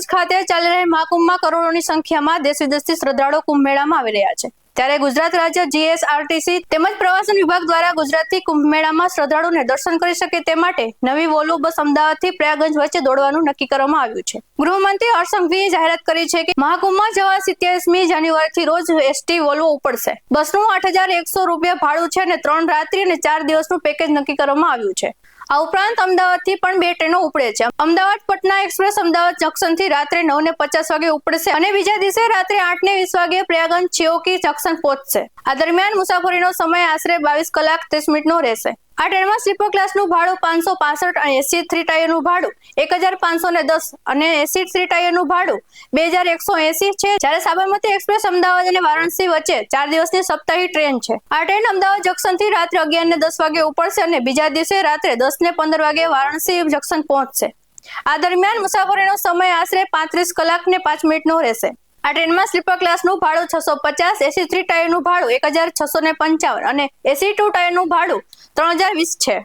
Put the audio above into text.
પ્રયાગંજ ખાતે ચાલી રહેલ મહાકુંભમાં કરોડોની સંખ્યામાં દેશ વિદેશથી શ્રદ્ધાળુઓ કુંભ મેળામાં આવી રહ્યા છે। ત્યારે ગુજરાત રાજ્ય જીએસઆરટીસી તેમજ પ્રવાસન વિભાગ દ્વારા ગુજરાતથી કુંભ મેળામાં શ્રદ્ધાળુઓને દર્શન કરી શકે તે માટે નવી વોલ્વો બસ અમદાવાદથી પ્રયાગંજ વચ્ચે દોડવાનું નક્કી કરવામાં આવ્યું છે। ગૃહમંત્રી હર્ષ સંઘવીએ જાહેરાત કરી છે કે મહાકુંભમાં જવા 27મી જાન્યુઆરીથી રોજ એસટી વોલ્વો ઉપડશે। બસનું 8,100 રૂપિયા ભાડું છે અને 3 રાત્રિ અને 4 દિવસનું પેકેજ નક્કી કરવામાં આવ્યું છે। આ ઉપરાંત અમદાવાદથી પણ 2 ટ્રેનો ઉપડે છે। અમદાવાદ પટના એક્સપ્રેસ અમદાવાદ જંકશનથી રાત્રે 9:50 વાગે ઉપડશે અને બીજા દિવસે રાત્રે 8:20 વાગે પ્રયાગંજ ચેઓકી જંકશન પહોંચશે। આ દરમિયાન મુસાફરીનો સમય આશરે 22 કલાક 30 મિનિટનો રહેશે। આ ટ્રેનમાં સ્લીપર ક્લાસનું ભાડું 565 અને એસી 3 ટાયરનું ભાડું 1,510 અને એસી 3 ટાયરનું ભાડું 2,180 છે। જ્યારે સાબરમતી એક્સપ્રેસ અમદાવાદ અને વારાણસી વચ્ચે 4 દિવસની સપ્તાહી ટ્રેન છે। આ ટ્રેન અમદાવાદ જંકશનથી રાત્રે 11:10 વાગે ઉપડશે અને બીજા દિવસે રાત્રે 10:15 વાગે વારાણસી જંકશન પહોંચશે। આ દરમિયાન મુસાફરીનો સમય આશરે 35 કલાક ને 5 મિનિટનો રહેશે। આ ટ્રેનમાં સ્લીપર ક્લાસનું ભાડું 650, એસી 3 ટાયરનું ભાડું 1,655 અને એસી 2 ટાયરનું ભાડું 3,020 છે।